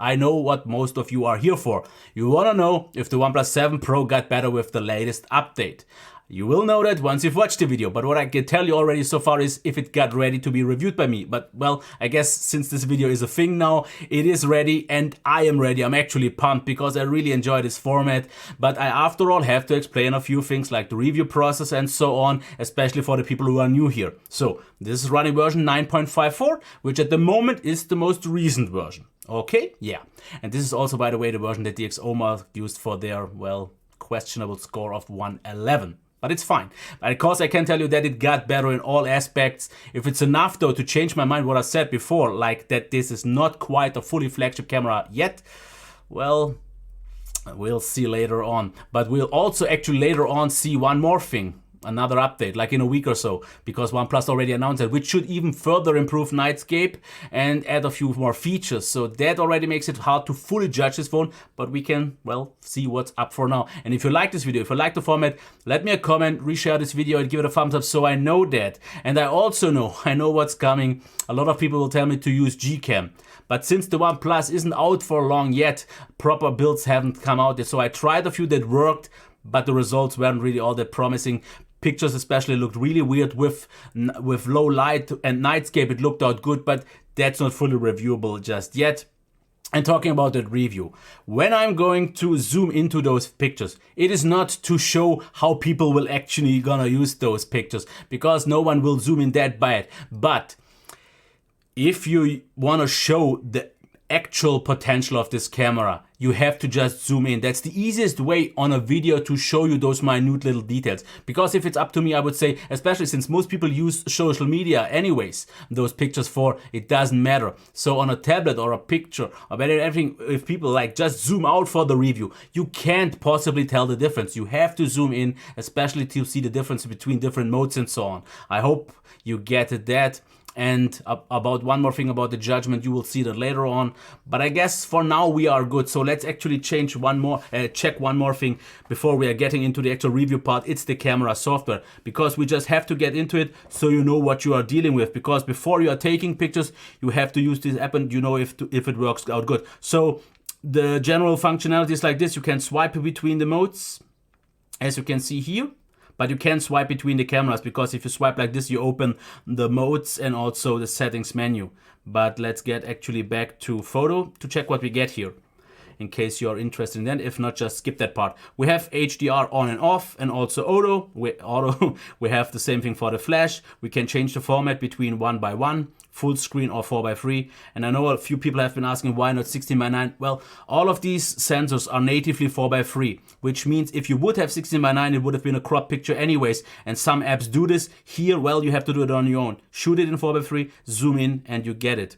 I know what most of you are here for. You want to know if the OnePlus 7 Pro got better with the latest update. You will know that once you've watched the video, but what I can tell you already so far is if it got ready to be reviewed by me. But well, I guess since this video is a thing now, it is ready and I am ready. I'm actually pumped because I really enjoy this format. But I, after all, have to explain a few things like the review process and so on, especially for the people who are new here. So this is running version 9.54, which at the moment is the most recent version. Okay, yeah. And this is also, by the way, the version that DxOMark used for their, well, questionable score of 111. But it's fine. But of course, I can tell you that it got better in all aspects. If it's enough, though, to change my mind what I said before, like that this is not quite a fully flagship camera yet, well, we'll see later on. But we'll also actually later on see one more thing. Another update, like in a week or so, because OnePlus already announced it, which should even further improve Nightscape and add a few more features. So that already makes it hard to fully judge this phone, but we can, well, see what's up for now. And if you like this video, if you like the format, let me a comment, reshare this video and give it a thumbs up so I know that. And I also know, what's coming. A lot of people will tell me to use Gcam. But since the OnePlus isn't out for long yet, proper builds haven't come out yet. So I tried a few that worked, but the results weren't really all that promising. Pictures especially looked really weird with low light, and Nightscape it looked out good, but that's not fully reviewable just yet. And talking about that review, when I'm going to zoom into those pictures, it is not to show how people will actually gonna use those pictures, because no one will zoom in that bad. But if you wanna show the actual potential of this camera, you have to just zoom in. That's the easiest way on a video to show you those minute little details. Because if it's up to me, I would say, especially since most people use social media anyways, those pictures for, it doesn't matter. So on a tablet or a picture or everything, if people like just zoom out for the review, you can't possibly tell the difference. You have to zoom in, especially to see the difference between different modes and so on. I hope you get it that. And about one more thing about the judgment, you will see that later on. But I guess for now we are good. So let's actually check one more thing before we are getting into the actual review part. It's the camera software, because we just have to get into it so you know what you are dealing with. Because before you are taking pictures, you have to use this app and you know if it works out good. So the general functionality is like this. You can swipe between the modes, as you can see here. But you can't swipe between the cameras, because if you swipe like this, you open the modes and also the settings menu. But let's get actually back to photo to check what we get here, in case you're interested in that. If not, just skip that part. We have HDR on and off, and also auto. We have the same thing for the flash. We can change the format between 1:1, full screen, or 4:3. And I know a few people have been asking why not 16:9. Well, all of these sensors are natively 4:3, which means if you would have 16:9, it would have been a crop picture anyways. And some apps do this. Here, well, you have to do it on your own. Shoot it in 4:3, zoom in, and you get it.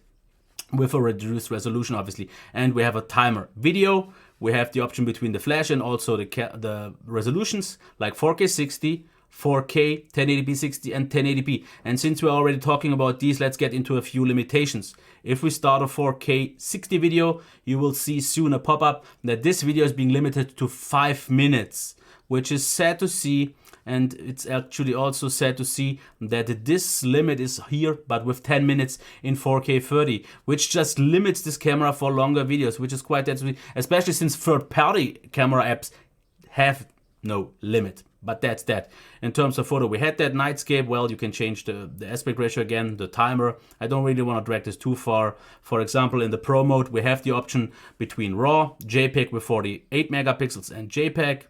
With a reduced resolution, obviously. And we have a timer. Video, we have the option between the flash and also the resolutions, like 4K 60, 4K, 1080p 60, and 1080p. And since we're already talking about these, let's get into a few limitations. If we start a 4K 60 video, you will see soon a pop-up that this video is being limited to 5 minutes, which is sad to see. And it's actually also sad to see that this limit is here, but with 10 minutes in 4K 30, which just limits this camera for longer videos, which is quite deadly, especially since third-party camera apps have no limit. But that's that. In terms of photo, we had that Nightscape. Well, you can change the aspect ratio again, the timer. I don't really want to drag this too far. For example, in the Pro mode, we have the option between RAW, JPEG with 48 megapixels, and JPEG,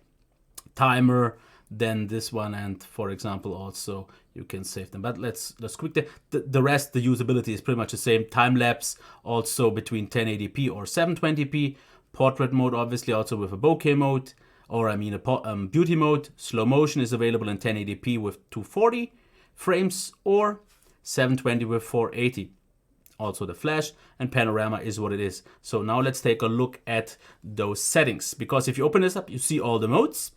timer, then this one, and for example also you can save them. But let's quick the rest. The usability is pretty much the same. Time lapse also between 1080p or 720p. Portrait mode obviously also with a bokeh mode, or I mean a beauty mode. Slow motion is available in 1080p with 240 frames or 720 with 480. Also the flash and panorama is what it is. So now let's take a look at those settings, because if you open this up, you see all the modes.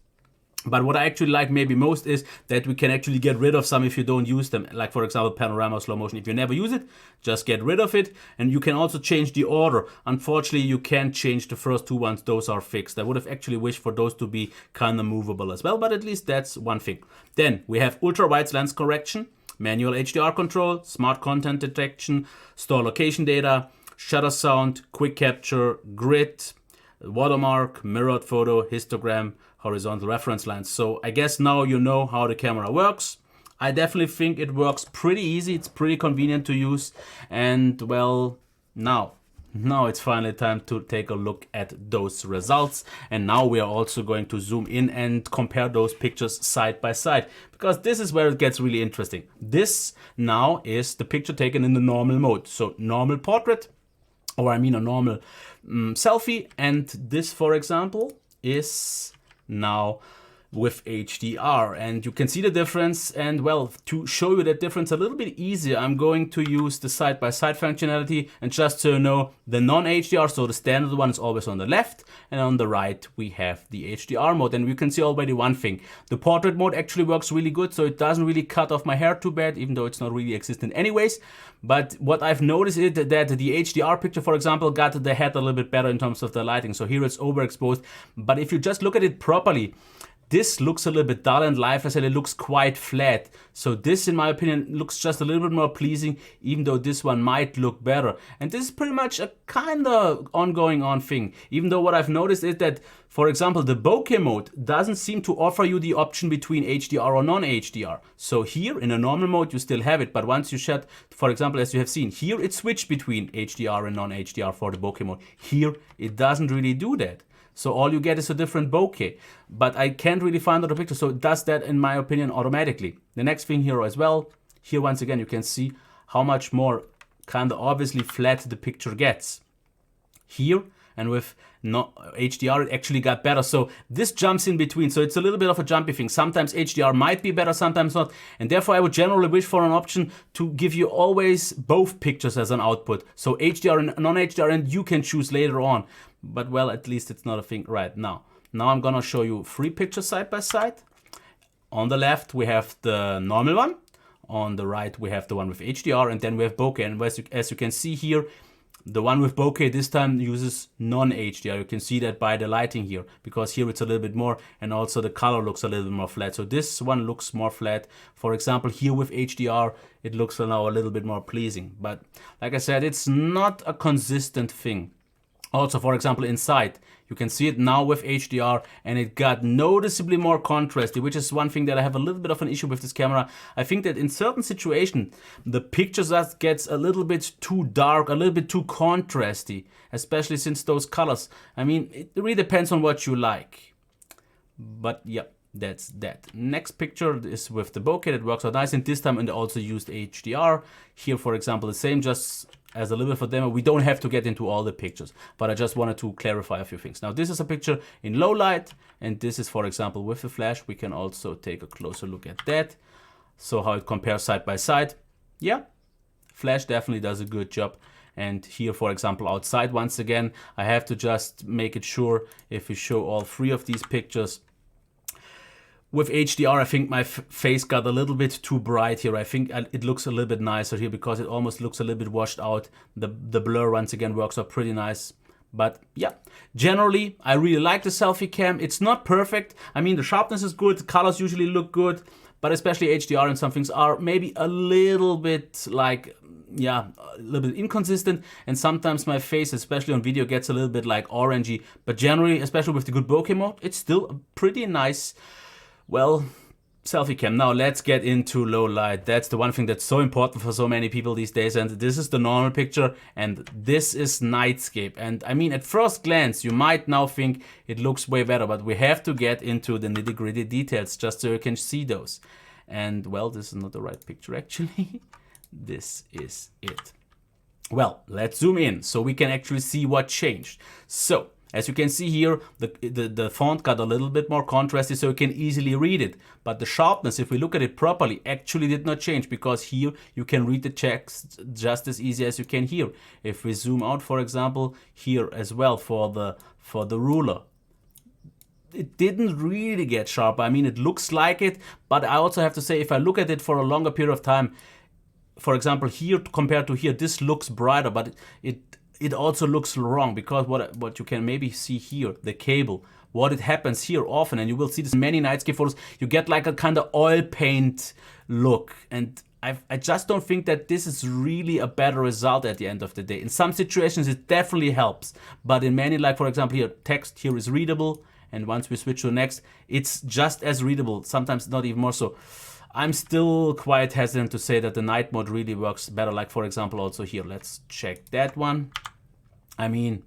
But what I actually like maybe most is that we can actually get rid of some if you don't use them. Like for example, panorama, slow motion. If you never use it, just get rid of it. And you can also change the order. Unfortunately, you can't change the first two ones. Those are fixed. I would have actually wished for those to be kind of movable as well, but at least that's one thing. Then we have ultra wide lens correction, manual HDR control, smart content detection, store location data, shutter sound, quick capture, grid, watermark, mirrored photo, histogram, horizontal reference lines. So I guess now you know how the camera works. I definitely think it works pretty easy. It's pretty convenient to use. And well, now it's finally time to take a look at those results. And now we are also going to zoom in and compare those pictures side by side, because this is where it gets really interesting. This now is the picture taken in the normal mode. So normal portrait, or I mean a normal selfie. And this, for example, is now with HDR, and you can see the difference. And well, to show you that difference a little bit easier, I'm going to use the side-by-side functionality. And just so you know, the non-HDR, so the standard one, is always on the left, and on the right we have the HDR mode. And we can see already one thing: the portrait mode actually works really good, so it doesn't really cut off my hair too bad, even though it's not really existent anyways. But what I've noticed is that the HDR picture, for example, got the head a little bit better in terms of the lighting. So here it's overexposed, but if you just look at it properly, this looks a little bit dull, and live, I said, it looks quite flat. So this, in my opinion, looks just a little bit more pleasing, even though this one might look better. And this is pretty much a kind of ongoing thing. Even though what I've noticed is that, for example, the bokeh mode doesn't seem to offer you the option between HDR or non-HDR. So here in a normal mode, you still have it. But once you shut, for example, as you have seen, here it switched between HDR and non-HDR for the bokeh mode. Here it doesn't really do that. So all you get is a different bokeh, but I can't really find other pictures. So it does that, in my opinion, automatically. The next thing here as well, here once again, you can see how much more kind of obviously flat the picture gets. Here, and with no HDR, it actually got better. So this jumps in between. So it's a little bit of a jumpy thing. Sometimes HDR might be better, sometimes not. And therefore I would generally wish for an option to give you always both pictures as an output. So HDR and non-HDR, and you can choose later on. But well, at least it's not a thing right now. Now I'm gonna show you 3 pictures side by side. On the left, we have the normal one. On the right, we have the one with HDR, and then we have bokeh. And as you can see here, the one with bokeh this time uses non-HDR. You can see that by the lighting here, because here it's a little bit more, and also the color looks a little bit more flat. So this one looks more flat. For example, here with HDR, it looks now a little bit more pleasing. But like I said, it's not a consistent thing. Also, for example, inside, you can see it now with HDR, and it got noticeably more contrasty, which is one thing that I have a little bit of an issue with this camera. I think that in certain situations, the picture just gets a little bit too dark, a little bit too contrasty, especially since those colors. I mean, it really depends on what you like. But yeah, that's that. Next picture is with the bokeh. That works out nice, and this time I also used HDR. Here, for example, the same, just as a little bit for demo. We don't have to get into all the pictures, but I just wanted to clarify a few things. Now, this is a picture in low light, and this is, for example, with the flash. We can also take a closer look at that. So how it compares side by side. Yeah, flash definitely does a good job. And here, for example, outside, once again, I have to just make it sure if we show all 3 of these pictures. With HDR, I think my face got a little bit too bright here. I think it looks a little bit nicer here, because it almost looks a little bit washed out. The blur, once again, works out pretty nice. But yeah, generally, I really like the selfie cam. It's not perfect. I mean, the sharpness is good. The colors usually look good. But especially HDR and some things are maybe a little bit like, yeah, a little bit inconsistent. And sometimes my face, especially on video, gets a little bit like orangey. But generally, especially with the good bokeh mode, it's still a pretty nice, well, selfie cam. Now let's get into low light. That's the one thing that's so important for so many people these days. And this is the normal picture, and this is nightscape. And I mean, at first glance, you might now think it looks way better, but we have to get into the nitty-gritty details just so you can see those. And well, this is not the right picture actually. This is it. Well, let's zoom in so we can actually see what changed. So, as you can see here, the font got a little bit more contrasty, so you can easily read it. But the sharpness, if we look at it properly, actually did not change, because here you can read the text just as easy as you can here. If we zoom out, for example, here as well for the ruler, it didn't really get sharper. I mean, it looks like it, but I also have to say, if I look at it for a longer period of time, for example, here compared to here, this looks brighter, but it also looks wrong, because what you can maybe see here, the cable, what it happens here often, and you will see this in many nightscape photos, you get like a kind of oil paint look. And I just don't think that this is really a better result at the end of the day. In some situations it definitely helps, but in many, like for example here, text here is readable, and once we switch to the next, it's just as readable, sometimes not even more so. I'm still quite hesitant to say that the night mode really works better. Like for example also here, let's check that one. I mean,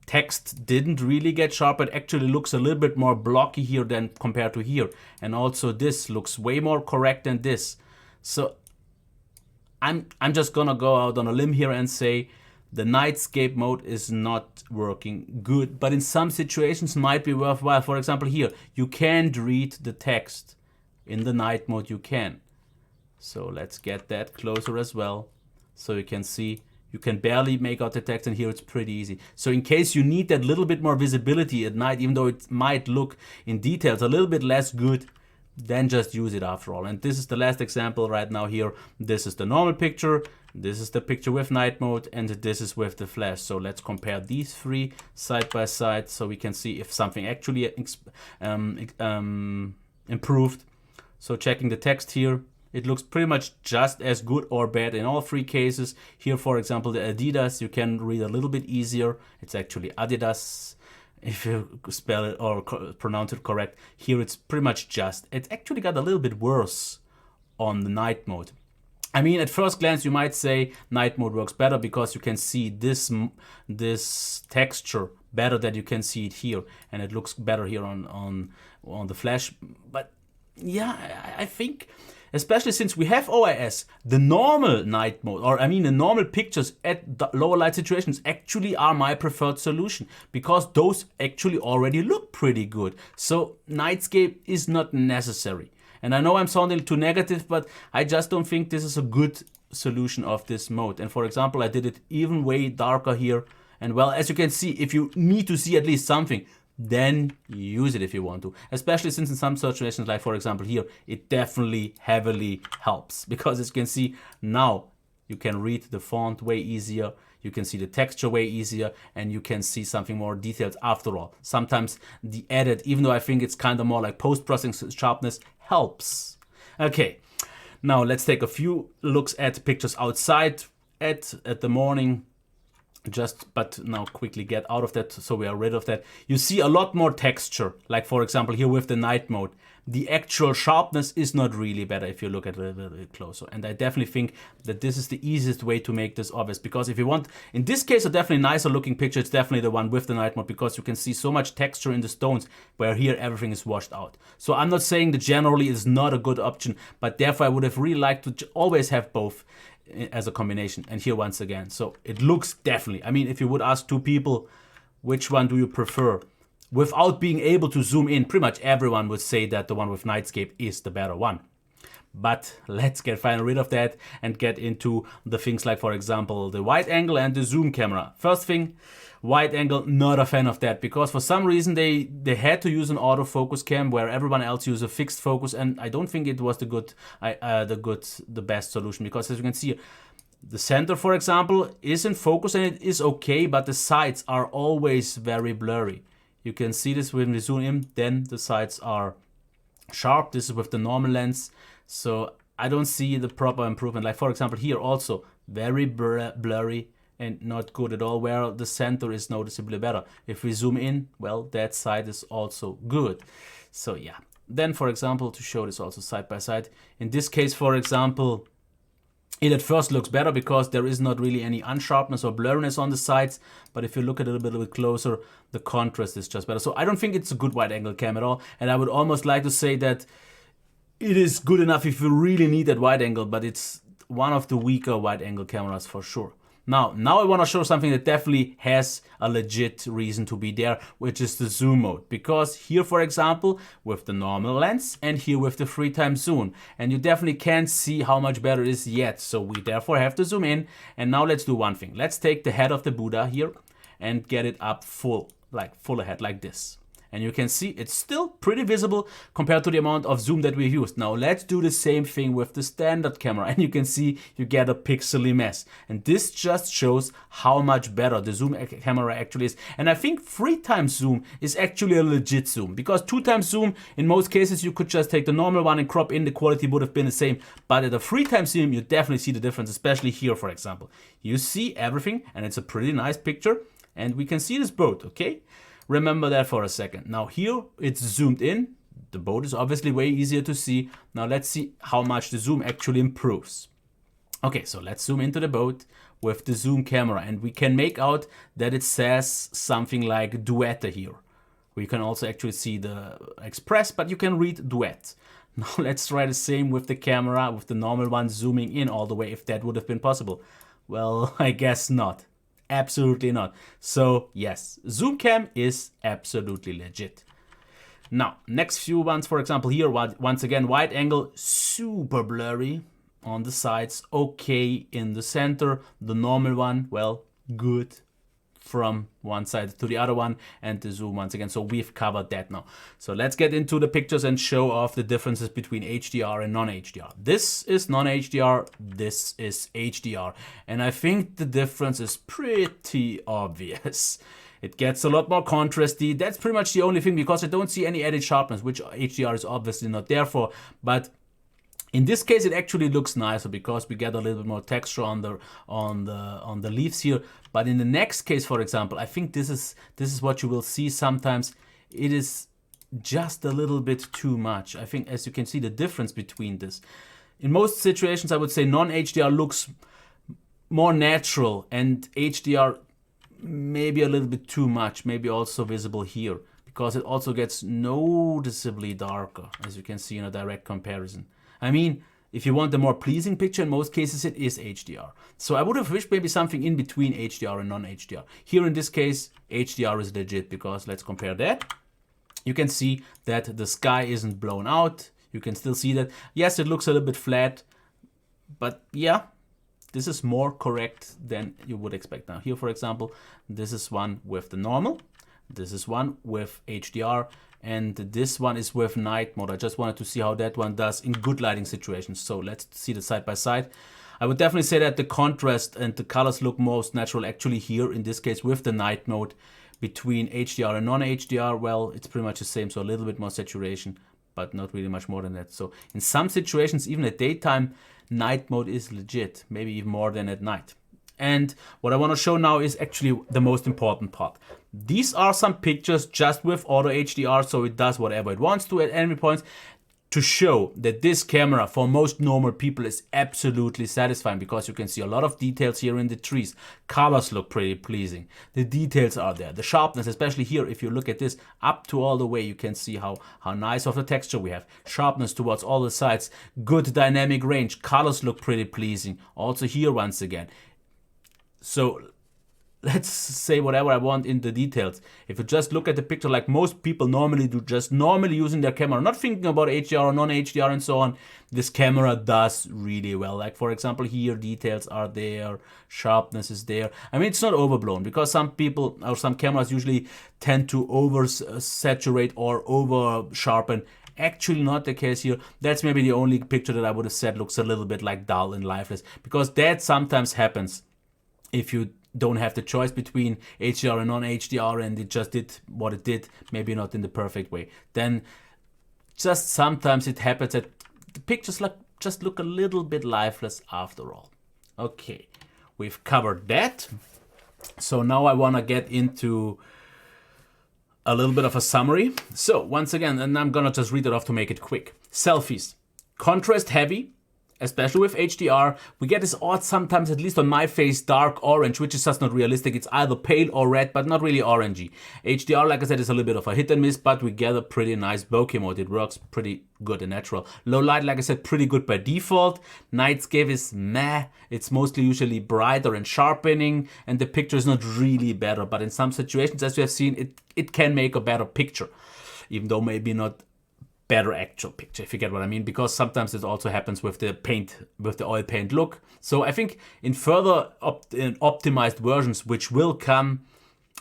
text didn't really get sharp. It actually looks a little bit more blocky here than compared to here. And also this looks way more correct than this. So I'm just gonna go out on a limb here and say the nightscape mode is not working good, but in some situations might be worthwhile. For example here, you can't read the text. In the night mode you can. So let's get that closer as well. So you can see, you can barely make out the text, and here it's pretty easy. So in case you need that little bit more visibility at night, even though it might look in details a little bit less good, then just use it after all. And this is the last example right now here. This is the normal picture, this is the picture with night mode, and this is with the flash. So let's compare these three side by side so we can see if something actually improved. So checking the text here, it looks pretty much just as good or bad in all three cases. Here, for example, the Adidas, you can read a little bit easier. It's actually Adidas, if you spell it or pronounce it correct. Here it's pretty much just. It actually got a little bit worse on the night mode. I mean, at first glance, you might say night mode works better because you can see this texture better than you can see it here. And it looks better here on the flash. But yeah, I think, especially since we have OIS, the normal night mode, or I mean the normal pictures at the lower light situations actually are my preferred solution, because those actually already look pretty good. So nightscape is not necessary. And I know I'm sounding too negative, but I just don't think this is a good solution of this mode. And for example, I did it even way darker here. And well, as you can see, if you need to see at least something, then use it if you want to, especially since in some situations, like for example here, it definitely heavily helps, because as you can see now, you can read the font way easier, you can see the texture way easier, and you can see something more detailed after all. Sometimes the edit, even though I think it's kind of more like post-processing sharpness, helps. Okay, now let's take a few looks at pictures outside at the morning. But now quickly get out of that, so we are rid of that. You see a lot more texture, like for example here with the night mode. The actual sharpness is not really better if you look at it a little bit closer. And I definitely think that this is the easiest way to make this obvious, because if you want, in this case, a definitely nicer looking picture, it's definitely the one with the night mode, because you can see so much texture in the stones, where here everything is washed out. So I'm not saying that generally is not a good option, but therefore I would have really liked to always have both as a combination. And here once again, so it looks definitely, I mean, if you would ask two people which one do you prefer, without being able to zoom in, pretty much everyone would say that the one with nightscape is the better one. But let's get finally rid of that and get into the things like, for example, the wide angle and the zoom camera. First thing, wide angle, not a fan of that, because for some reason they had to use an autofocus cam where everyone else used a fixed focus, and I don't think it was the best solution, because as you can see, the center, for example, is in focus and it is okay, but the sides are always very blurry. You can see this when we zoom in, then the sides are sharp. This is with the normal lens. So I don't see the proper improvement. Like for example here also, very blurry and not good at all, where the center is noticeably better. If we zoom in, well, that side is also good. So yeah. Then for example, to show this also side by side, in this case, for example, it at first looks better because there is not really any unsharpness or blurriness on the sides. But if you look at it a little bit closer, the contrast is just better. So I don't think it's a good wide angle cam at all. And I would almost like to say that it is good enough if you really need that wide angle, but it's one of the weaker wide angle cameras for sure. Now I want to show something that definitely has a legit reason to be there, which is the zoom mode. Because here, for example, with the normal lens and here with the 3x zoom, and you definitely can't see how much better it is yet. So we therefore have to zoom in. And now let's do one thing. Let's take the head of the Buddha here and get it up full, like full ahead like this. And you can see it's still pretty visible compared to the amount of zoom that we used. Now let's do the same thing with the standard camera, and you can see you get a pixely mess. And this just shows how much better the zoom camera actually is. And I think 3 times zoom is actually a legit zoom, because 2 times zoom, in most cases you could just take the normal one and crop in, the quality would have been the same. But at a 3 times zoom you definitely see the difference, especially here, for example. You see everything, and it's a pretty nice picture, and we can see this boat, okay? Remember that for a second. Now here it's zoomed in. The boat is obviously way easier to see. Now let's see how much the zoom actually improves. Okay, so let's zoom into the boat with the zoom camera, and we can make out that it says something like duet here. We can also actually see the express, but you can read duet. Now let's try the same with the camera, with the normal one zooming in all the way, if that would have been possible. Well, I guess not. Absolutely not. So yes, zoom cam is absolutely legit. Now, next few ones, for example, here, once again, wide angle, super blurry on the sides, okay in the center. The normal one, well, good from one side to the other one, and the zoom once again. So we've covered that now. So let's get into the pictures and show off the differences between HDR and non-HDR. This is non-HDR, this is HDR. And I think the difference is pretty obvious. It gets a lot more contrasty. That's pretty much the only thing, because I don't see any added sharpness, which HDR is obviously not there for. But in this case, it actually looks nicer because we get a little bit more texture on the leaves here. But in the next case, for example, I think this is what you will see sometimes. It is just a little bit too much. I think, as you can see, the difference between this. In most situations, I would say non-HDR looks more natural, and HDR maybe a little bit too much, maybe also visible here, because it also gets noticeably darker, as you can see in a direct comparison. I mean, if you want a more pleasing picture, in most cases it is HDR. So I would have wished maybe something in between HDR and non-HDR. Here in this case, HDR is legit, because let's compare that. You can see that the sky isn't blown out. You can still see that. Yes, it looks a little bit flat, but yeah, this is more correct than you would expect. Now here, for example, this is one with the normal. This is one with HDR. And this one is with night mode. I just wanted to see how that one does in good lighting situations. So let's see the side by side. I would definitely say that the contrast and the colors look most natural actually here, in this case with the night mode. Between HDR and non-HDR, well, it's pretty much the same. So a little bit more saturation, but not really much more than that. So in some situations, even at daytime, night mode is legit, maybe even more than at night. And what I want to show now is actually the most important part. These are some pictures just with auto HDR, so it does whatever it wants to at any point, to show that this camera for most normal people is absolutely satisfying, because you can see a lot of details here in the trees. Colors look pretty pleasing. The details are there. The sharpness, especially here, if you look at this up to all the way, you can see how nice of a texture we have. Sharpness towards all the sides. Good dynamic range. Colors look pretty pleasing. Also here once again. So let's say whatever I want in the details. If you just look at the picture like most people normally do, just normally using their camera, not thinking about HDR or non-HDR and so on, this camera does really well. Like for example here, details are there, sharpness is there. I mean, it's not overblown, because some people or some cameras usually tend to over-saturate or over-sharpen. Actually not the case here. That's maybe the only picture that I would have said looks a little bit like dull and lifeless, because that sometimes happens if you don't have the choice between HDR and non-HDR and it just did what it did, maybe not in the perfect way. Then just sometimes it happens that the pictures just look a little bit lifeless after all. Okay, we've covered that. So now I want to get into a little bit of a summary. So once again, and I'm gonna just read it off to make it quick. Selfies, contrast heavy, especially with HDR. We get this odd, sometimes, at least on my face, dark orange, which is just not realistic. It's either pale or red, but not really orangey. HDR, like I said, is a little bit of a hit and miss, but we get a pretty nice bokeh mode. It works pretty good and natural. Low light, like I said, pretty good by default. Nightscape is meh. It's mostly usually brighter and sharpening, and the picture is not really better, but in some situations, as we have seen, it can make a better picture, even though maybe not better actual picture, if you get what I mean, because sometimes it also happens with the paint, with the oil paint look. So I think in further optimized versions, which will come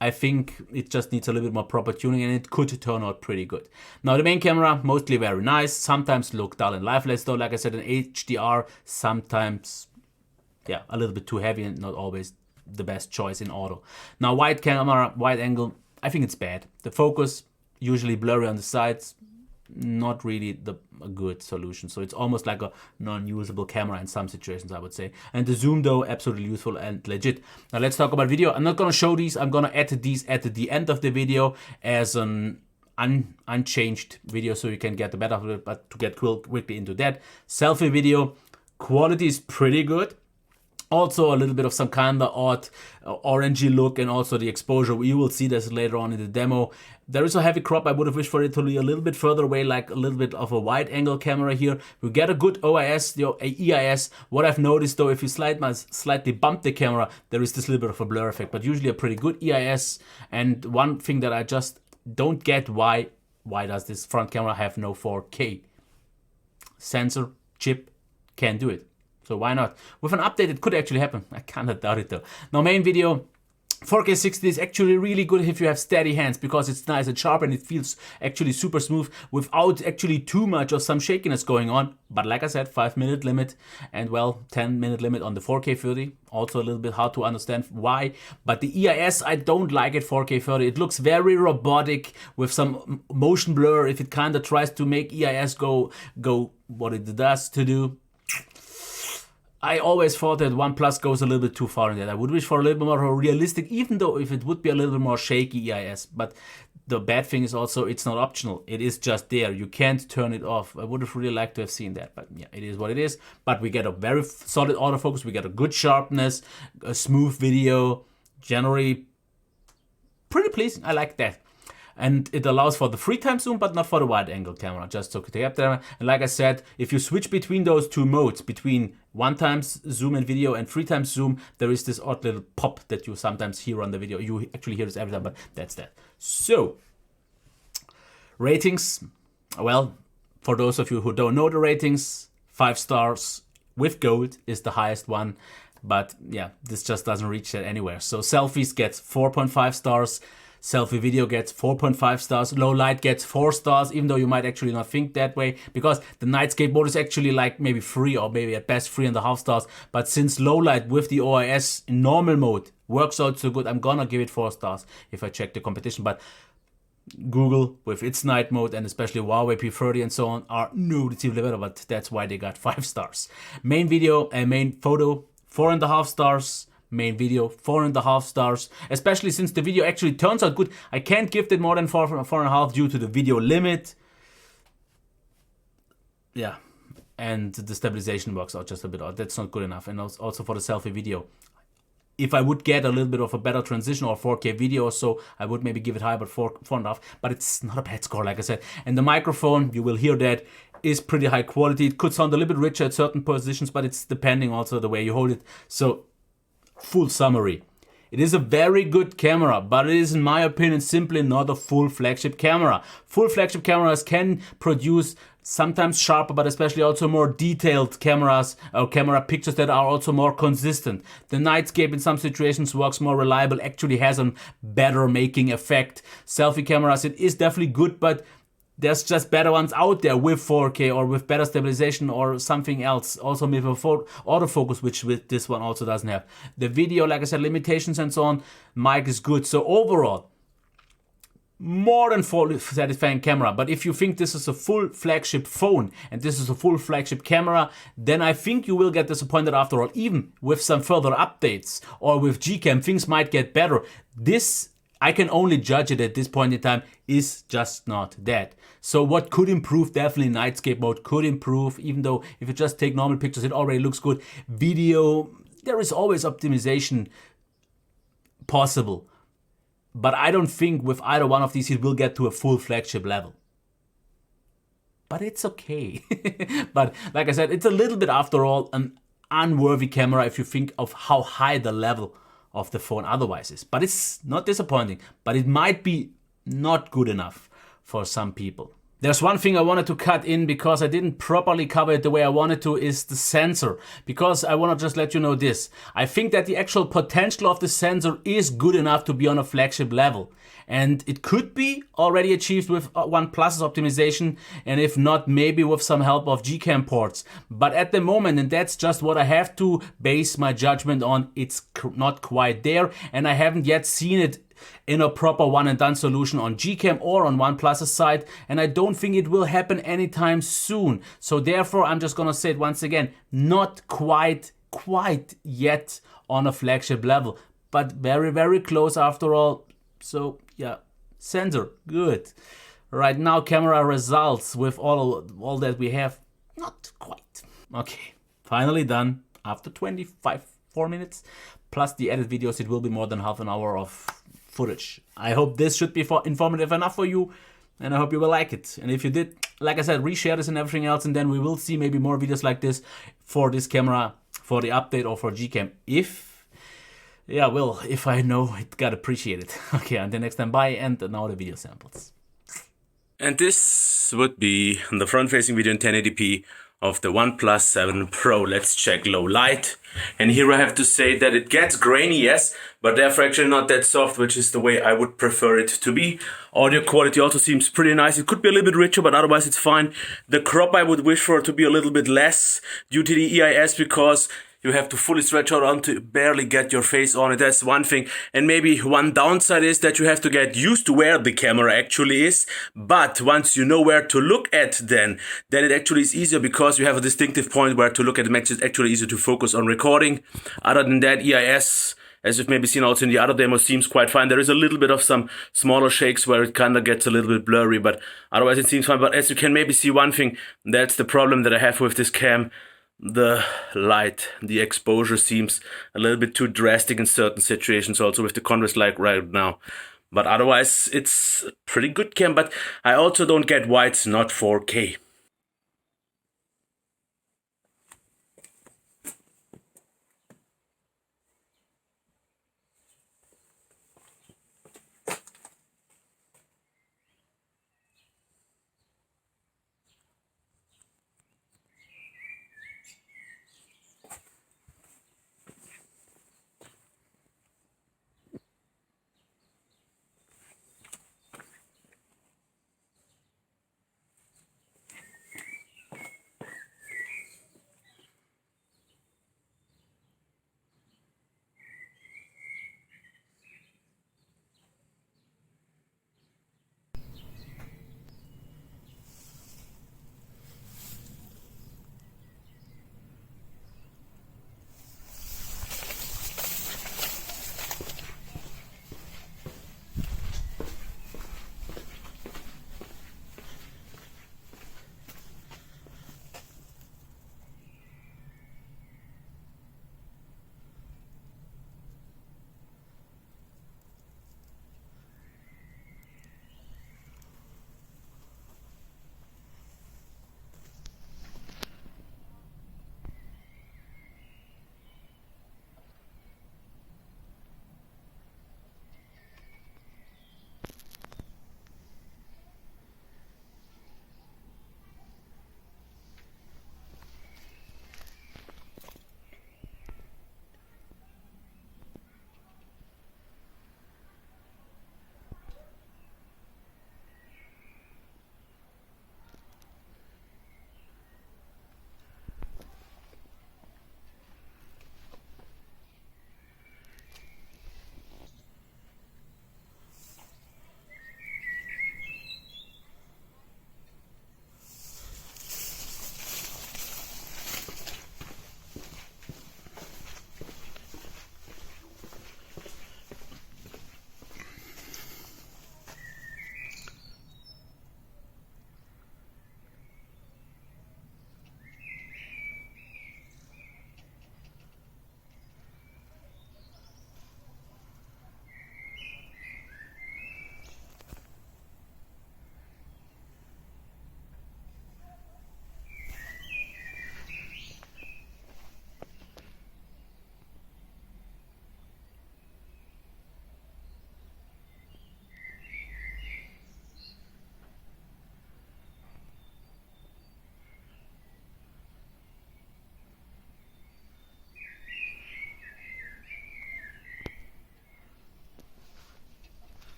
I think it just needs a little bit more proper tuning and it could turn out pretty good. Now the main camera, mostly very nice, sometimes look dull and lifeless though, like I said, in HDR, sometimes, yeah, a little bit too heavy and not always the best choice in auto. Now wide camera, wide angle, I think it's bad. The focus, usually blurry on the sides, not really a good solution. So it's almost like a non-usable camera in some situations, I would say. And the zoom though, absolutely useful and legit. Now let's talk about video. I'm not gonna show these, I'm gonna edit these at the end of the video as an unchanged video so you can get the better of it, but to get quickly into that. Selfie video, quality is pretty good. Also a little bit of some kind of odd orangey look, and also the exposure. You will see this later on in the demo. There is a heavy crop. I would have wished for it to be a little bit further away, like a little bit of a wide angle camera here. We get a good OIS, EIS. What I've noticed though, if you slightly bump the camera, there is this little bit of a blur effect, but usually a pretty good EIS. And one thing that I just don't get, why does this front camera have no 4K? Sensor, chip, can't do it. So why not? With an update, it could actually happen. I cannot doubt it though. Now main video, 4K 60 is actually really good if you have steady hands, because it's nice and sharp and it feels actually super smooth without actually too much of some shakiness going on. But like I said, 5-minute limit and well, 10-minute limit on the 4K 30. Also a little bit hard to understand why. But the EIS, I don't like it 4K 30. It looks very robotic with some motion blur. If it kind of tries to make EIS go what it does to do. I always thought that OnePlus goes a little bit too far in that. I would wish for a little bit more realistic, even though if it would be a little bit more shaky EIS. But the bad thing is also it's not optional. It is just there. You can't turn it off. I would have really liked to have seen that. But yeah, it is what it is. But we get a very solid autofocus. We get a good sharpness, a smooth video. Generally pretty pleasing. I like that. And it allows for the 3x zoom, but not for the wide angle camera, just so to get there. And like I said, if you switch between those two modes, between 1x zoom in video and 3x zoom, there is this odd little pop that you sometimes hear on the video. You actually hear this every time, but that's that. So, ratings. Well, for those of you who don't know the ratings, 5 stars with gold is the highest one. But yeah, this just doesn't reach that anywhere. So selfies gets 4.5 stars. Selfie video gets 4.5 stars, low light gets 4 stars, even though you might actually not think that way, because the nightscape mode is actually like maybe 3 or maybe at best 3.5 stars. But since low light with the OIS in normal mode works out so good, I'm gonna give it 4 stars if I check the competition. But Google with its night mode and especially Huawei P30 and so on are noticeably better, but that's why they got 5 stars. Main video and main photo, 4.5 stars. Main video, 4.5 stars, especially since the video actually turns out good. I can't give it more than 4.5 due to the video limit. Yeah, and the stabilization works out just a bit odd. That's not good enough. And also for the selfie video, if I would get a little bit of a better transition or 4K video or so, I would maybe give it higher, but 4.5. But it's not a bad score, like I said. And the microphone, you will hear that, is pretty high quality. It could sound a little bit richer at certain positions, but it's depending also the way you hold it. So, full summary. It is a very good camera, but it is, in my opinion, simply not a full flagship camera. Full flagship cameras can produce sometimes sharper, but especially also more detailed cameras or camera pictures that are also more consistent. The nightscape in some situations works more reliable, actually has a better making effect. Selfie cameras, it is definitely good, but there's just better ones out there with 4K or with better stabilization or something else. Also with autofocus, which with this one also doesn't have. The video, like I said, limitations and so on. Mic is good. So overall, more than fully satisfying camera. But if you think this is a full flagship phone and this is a full flagship camera, then I think you will get disappointed after all. Even with some further updates or with Gcam, things might get better. This, I can only judge it at this point in time, is just not that. So what could improve? Definitely nightscape mode could improve, even though if you just take normal pictures, it already looks good. Video, there is always optimization possible. But I don't think with either one of these it will get to a full flagship level. But it's okay. But like I said, it's a little bit, after all, an unworthy camera if you think of how high the level of the phone otherwise is. But it's not disappointing. But it might be not good enough for some people. There's one thing I wanted to cut in because I didn't properly cover it the way I wanted to, is the sensor. Because I want to just let you know this. I think that the actual potential of the sensor is good enough to be on a flagship level. And it could be already achieved with OnePlus's optimization, and if not, maybe with some help of Gcam ports. But at the moment, and that's just what I have to base my judgment on, it's not quite there, and I haven't yet seen it in a proper one and done solution on Gcam or on OnePlus's side, and I don't think it will happen anytime soon. So therefore, I'm just gonna say it once again, not quite yet on a flagship level, but very, very close after all. So yeah, sensor, good. Right now, camera results with all that we have, not quite. Okay, finally done after 4 minutes, plus the edit videos. It will be more than half an hour of footage. I hope this should be informative enough for you, and I hope you will like it. And if you did, like I said, reshare this and everything else, and then we will see maybe more videos like this for this camera, for the update or for Gcam. If I know it got appreciated. Okay, until next time, bye, and now the video samples. And this would be the front-facing video in 1080p of the OnePlus 7 Pro. Let's check low light. And here I have to say that it gets grainy, yes, but therefore actually not that soft, which is the way I would prefer it to be. Audio quality also seems pretty nice. It could be a little bit richer, but otherwise it's fine. The crop I would wish for it to be a little bit less due to the EIS, because you have to fully stretch out on to barely get your face on it. That's one thing. And maybe one downside is that you have to get used to where the camera actually is. But once you know where to look at, then it actually is easier, because you have a distinctive point where to look at. It makes it actually easier to focus on recording. Other than that, EIS, as you've maybe seen also in the other demo, seems quite fine. There is a little bit of some smaller shakes where it kind of gets a little bit blurry, but otherwise it seems fine. But as you can maybe see, one thing, that's the problem that I have with this cam. The light, the exposure seems a little bit too drastic in certain situations, also with the contrast light right now. But otherwise, it's a pretty good cam, but I also don't get why it's not 4K.